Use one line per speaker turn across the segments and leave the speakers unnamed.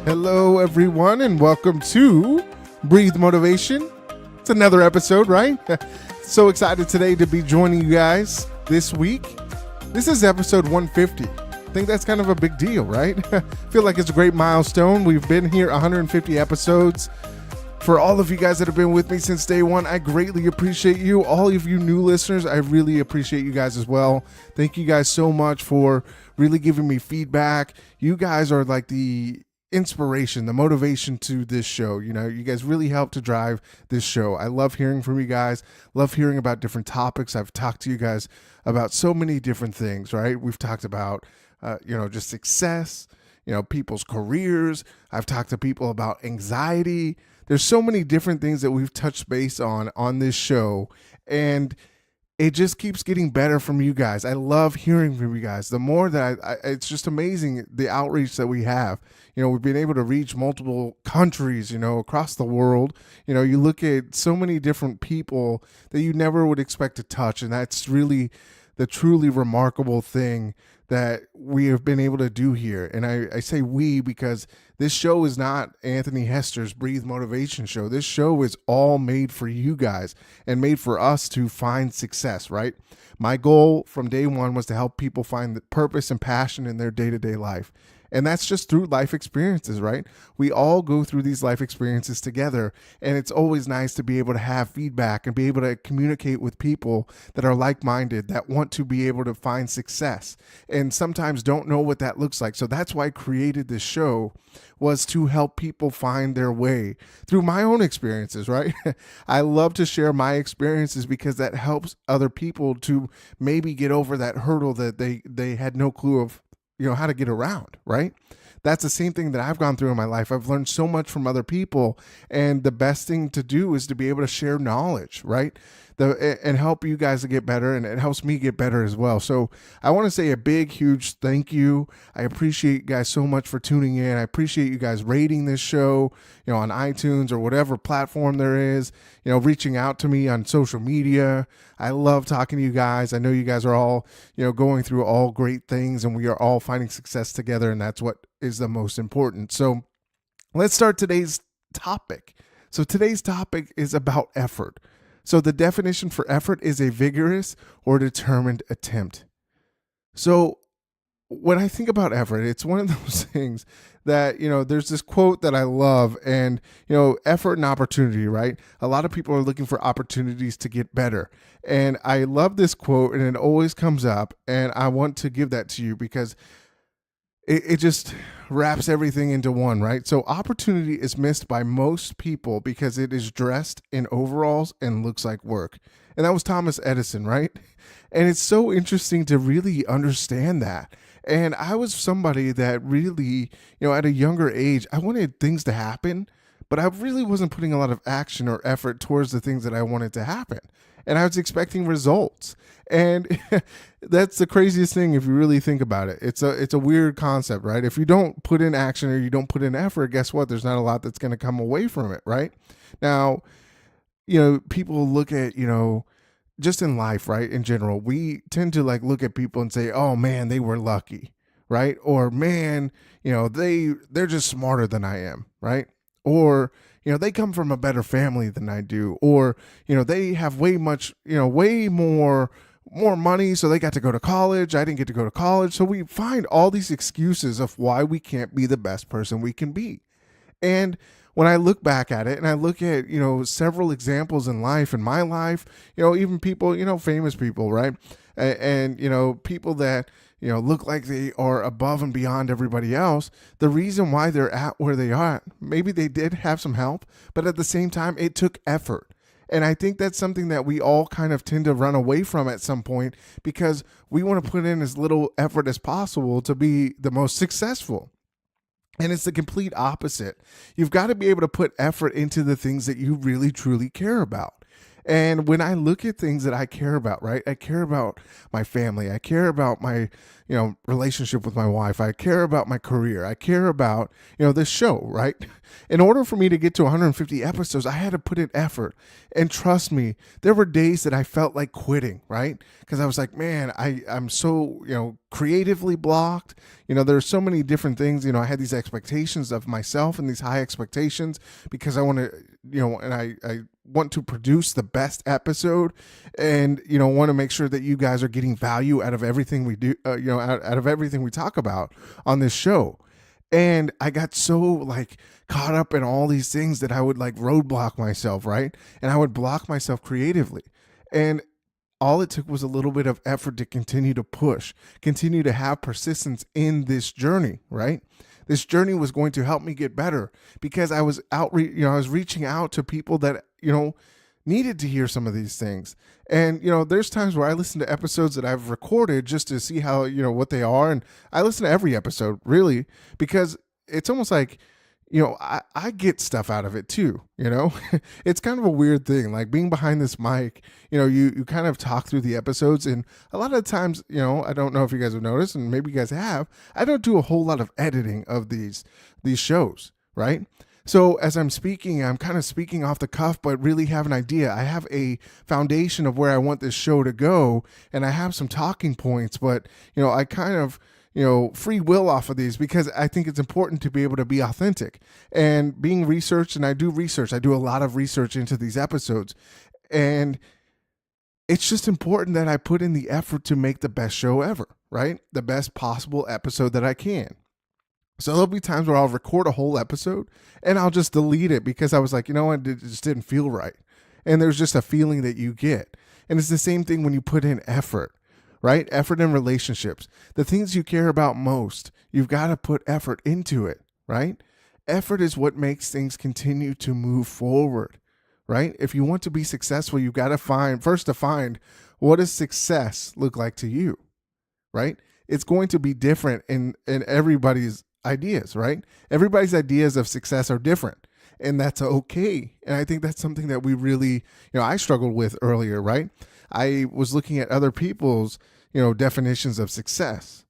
Hello, everyone, and welcome to Breathe Motivation. It's another episode, right? So excited today to be joining you guys this week. This is episode 150. I think that's kind of a big deal, right? I feel like it's a great milestone. We've been here 150 episodes. For all of you guys that have been with me since day one, I greatly appreciate you. All of you new listeners, I really appreciate you guys as well. Thank you guys so much for really giving me feedback. You guys are like the inspiration, the motivation to this show. You know, you guys really help to drive this show. I love hearing from you guys, love hearing about different topics. I've talked to you guys about so many different things, right? We've talked about, just success, people's careers. I've talked to people about anxiety. There's so many different things that we've touched base on this show, and it just keeps getting better from you guys. I love hearing from you guys. The more that it's just amazing the outreach that we have. We've been able to reach multiple countries, across the world. You look at so many different people that you never would expect to touch, and that's really the truly remarkable thing that we have been able to do here. And I say we because this show is not Anthony Hester's Breathe Motivation show. This show is all made for you guys and made for us to find success, right? My goal from day one was to help people find the purpose and passion in their day-to-day life. And that's just through life experiences, right? We all go through these life experiences together, and it's always nice to be able to have feedback and be able to communicate with people that are like-minded, that want to be able to find success and sometimes don't know what that looks like. So that's why I created this show, was to help people find their way through my own experiences, right? I love to share my experiences because that helps other people to maybe get over that hurdle that they had no clue of how to get around, right? That's the same thing that I've gone through in my life. I've learned so much from other people, and the best thing to do is to be able to share knowledge, right? And help you guys to get better, and it helps me get better as well. So I want to say a big, huge thank you. I appreciate you guys so much for tuning in. I appreciate you guys rating this show, on iTunes or whatever platform there is, reaching out to me on social media. I love talking to you guys. I know you guys are all, going through all great things, and we are all finding success together, and that's what is the most important. So let's start today's topic. So today's topic is about effort. So the definition for effort is a vigorous or determined attempt. So when I think about effort, it's one of those things that, there's this quote that I love, and, effort and opportunity, right? A lot of people are looking for opportunities to get better. And I love this quote, and it always comes up, and I want to give that to you because it just wraps everything into one, right? So opportunity is missed by most people because it is dressed in overalls and looks like work. And that was Thomas Edison, right? And it's so interesting to really understand that. And I was somebody that really, at a younger age, I wanted things to happen, but I really wasn't putting a lot of action or effort towards the things that I wanted to happen. And I was expecting results. And that's the craziest thing if you really think about it. It's a weird concept, right? If you don't put in action or you don't put in effort, guess what? There's not a lot that's going to come away from it, right? Now, people look at, just in life, right? In general, we tend to look at people and say, oh man, they were lucky, right? Or man, they're just smarter than I am, right? Or, they come from a better family than I do, or, they have way more money, so they got to go to college. I didn't get to go to college. So we find all these excuses of why we can't be the best person we can be. And when I look back at it and I look at, several examples in life, in my life, even people, famous people, right? And people that, look like they are above and beyond everybody else. The reason why they're at where they are, maybe they did have some help, but at the same time, it took effort. And I think that's something that we all kind of tend to run away from at some point because we want to put in as little effort as possible to be the most successful. And it's the complete opposite. You've got to be able to put effort into the things that you really, truly care about. And when I look at things that I care about, right? I care about my family. I care about my, relationship with my wife. I care about my career. I care about, this show, right? In order for me to get to 150 episodes, I had to put in effort. And trust me, there were days that I felt like quitting, right? Because I was like, man, I'm so, creatively blocked. There's so many different things. I had these expectations of myself and these high expectations because I want to, and I want to produce the best episode and, want to make sure that you guys are getting value out of everything we do, out of everything we talk about on this show. And I got so like caught up in all these things that I would like roadblock myself, right? And I would block myself creatively. And all it took was a little bit of effort to continue to push, continue to have persistence in this journey, right? This journey was going to help me get better because I was I was reaching out to people that, needed to hear some of these things. And, there's times where I listen to episodes that I've recorded just to see how, what they are. And I listen to every episode really because it's almost like, I get stuff out of it too, it's kind of a weird thing, like being behind this mic, you kind of talk through the episodes. And a lot of times, I don't know if you guys have noticed, and maybe you guys have, I don't do a whole lot of editing of these shows, right? So as I'm speaking, I'm kind of speaking off the cuff, but really have an idea. I have a foundation of where I want this show to go, and I have some talking points, but, I kind of, free will off of these because I think it's important to be able to be authentic and being researched. And I do research. I do a lot of research into these episodes, and it's just important that I put in the effort to make the best show ever, right? The best possible episode that I can. So there'll be times where I'll record a whole episode and I'll just delete it because I was like, what, it just didn't feel right. And there's just a feeling that you get. And it's the same thing when you put in effort, right? Effort in relationships. The things you care about most, you've got to put effort into it, right? Effort is what makes things continue to move forward, right? If you want to be successful, you've got to find what does success look like to you, right? It's going to be different in everybody's ideas, right? Everybody's ideas of success are different, and that's okay. And I think that's something that we really, I struggled with earlier, right? I was looking at other people's, definitions of success,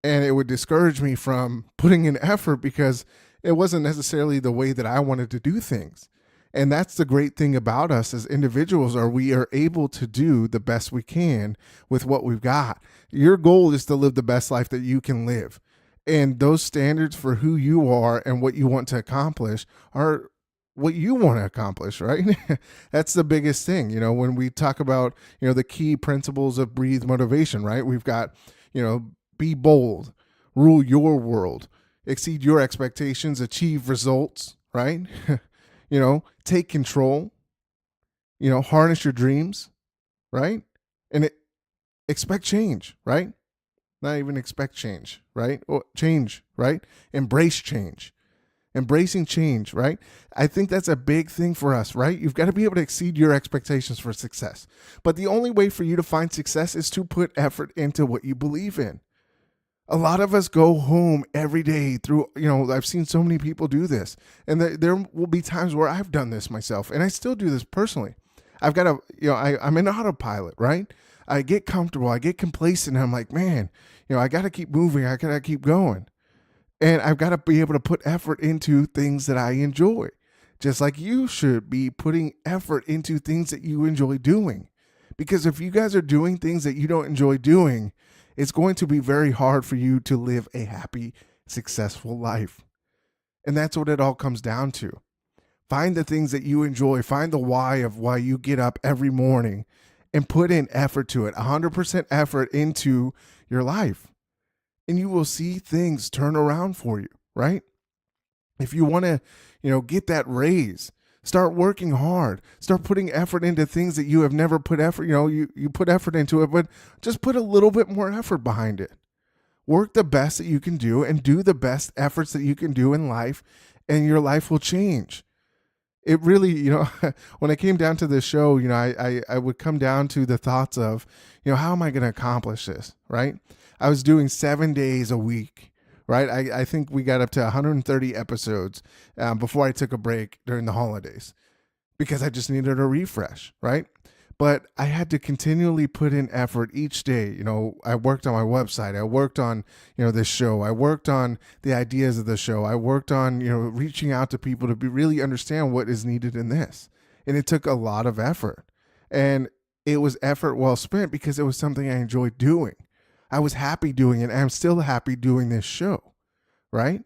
and it would discourage me from putting in effort because it wasn't necessarily the way that I wanted to do things. And that's the great thing about us as individuals, are we are able to do the best we can with what we've got. Your goal is to live the best life that you can live. And those standards for who you are and what you want to accomplish are what you want to accomplish, right? That's the biggest thing. When we talk about, the key principles of Breathe Motivation, right? We've got, be bold, rule your world, exceed your expectations, achieve results, right? Take control, harness your dreams, right? And expect change, right? Not even expect change, right? Or change, right? Embrace change. Embracing change, right? I think that's a big thing for us, right? You've got to be able to exceed your expectations for success. But the only way for you to find success is to put effort into what you believe in. A lot of us go home every day through, I've seen so many people do this. And there will be times where I've done this myself, and I still do this personally. I've got to, I'm in autopilot, right? I get comfortable, I get complacent, and I'm like, man, I got to keep moving, I got to keep going. And I've got to be able to put effort into things that I enjoy, just like you should be putting effort into things that you enjoy doing. Because if you guys are doing things that you don't enjoy doing, it's going to be very hard for you to live a happy, successful life. And that's what it all comes down to. Find the things that you enjoy. Find the why of why you get up every morning and put in effort to it, 100% effort into your life. And you will see things turn around for you, right? If you want to, get that raise, start working hard, start putting effort into things that you have never put effort, you put effort into it, but just put a little bit more effort behind it. Work the best that you can do and do the best efforts that you can do in life, and your life will change. It really, when I came down to this show, I would come down to the thoughts of, how am I going to accomplish this, right? I was doing 7 days a week, right? I think we got up to 130 episodes before I took a break during the holidays, because I just needed a refresh, right? But I had to continually put in effort each day. I worked on my website. I worked on, this show. I worked on the ideas of the show. I worked on, reaching out to people to really understand what is needed in this. And it took a lot of effort. And it was effort well spent because it was something I enjoyed doing. I was happy doing it. And I'm still happy doing this show, right?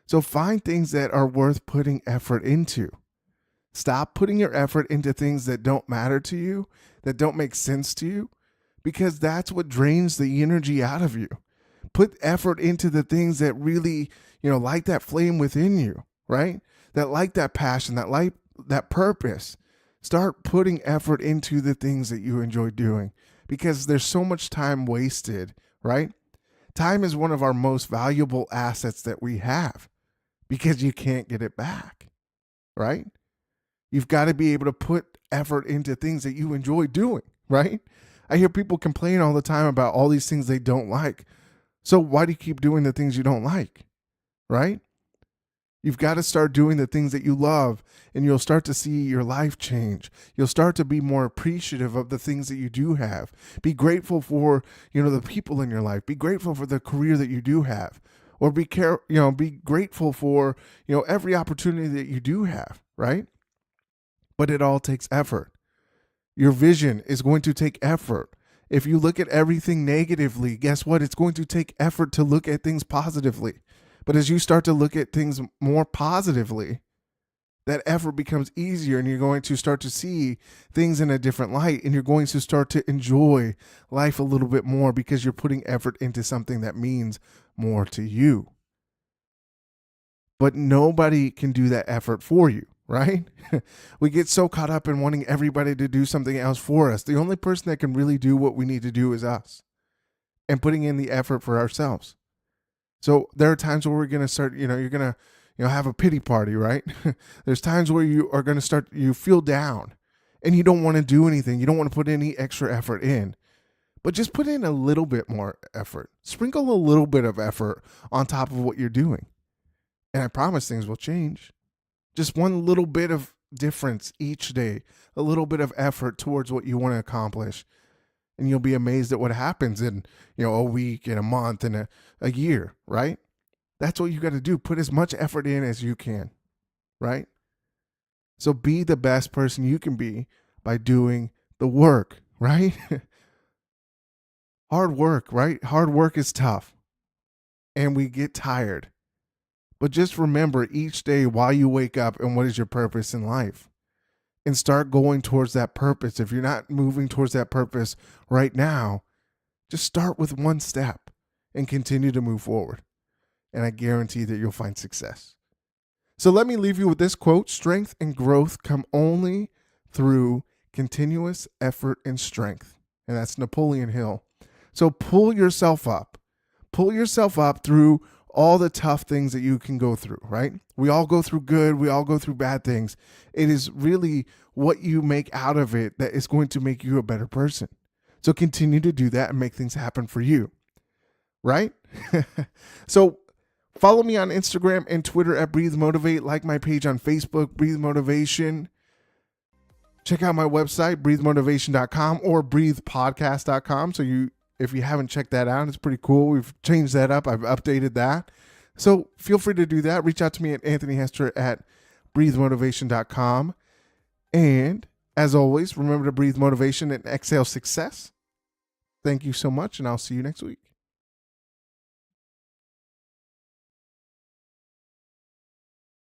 So find things that are worth putting effort into. Stop putting your effort into things that don't matter to you, that don't make sense to you, because that's what drains the energy out of you. Put effort into the things that really, light that flame within you, right? That light that passion, that light, that purpose. Start putting effort into the things that you enjoy doing, because there's so much time wasted, right? Time is one of our most valuable assets that we have because you can't get it back, right? You've got to be able to put effort into things that you enjoy doing, right? I hear people complain all the time about all these things they don't like. So why do you keep doing the things you don't like, right? You've got to start doing the things that you love, and you'll start to see your life change. You'll start to be more appreciative of the things that you do have. Be grateful for, the people in your life. Be grateful for the career that you do have, or be grateful for, every opportunity that you do have, right? But it all takes effort. Your vision is going to take effort. If you look at everything negatively, guess what? It's going to take effort to look at things positively. But as you start to look at things more positively, that effort becomes easier, and you're going to start to see things in a different light, and you're going to start to enjoy life a little bit more because you're putting effort into something that means more to you. But nobody can do that effort for you, right? We get so caught up in wanting everybody to do something else for us. The only person that can really do what we need to do is us, and putting in the effort for ourselves. So there are times where we're going to start, you're going to, have a pity party, right? There's times where you are going to you feel down and you don't want to do anything. You don't want to put any extra effort in, but just put in a little bit more effort. Sprinkle a little bit of effort on top of what you're doing. And I promise things will change. Just one little bit of difference each day, a little bit of effort towards what you want to accomplish. And you'll be amazed at what happens in, a week, in a month, in a year, right? That's what you got to do. Put as much effort in as you can, right? So be the best person you can be by doing the work, right? Hard work, right? Hard work is tough and we get tired. But just remember each day while you wake up and what is your purpose in life. And start going towards that purpose. If you're not moving towards that purpose right now, just start with one step and continue to move forward. And I guarantee that you'll find success. So let me leave you with this quote: strength and growth come only through continuous effort and strength. And that's Napoleon Hill. So pull yourself up. Pull yourself up through all the tough things that you can go through, right? We all go through good. We all go through bad things. It is really what you make out of it that is going to make you a better person. So continue to do that and make things happen for you, right? So follow me on Instagram and Twitter at Breathe Motivate. Like my page on Facebook, Breathe Motivation. Check out my website, breathemotivation.com or breathepodcast.com. So if you haven't checked that out, it's pretty cool. We've changed that up. I've updated that. So feel free to do that. Reach out to me at Anthony Hester at breathemotivation.com. And as always, remember to breathe motivation and exhale success. Thank you so much, and I'll see you next week.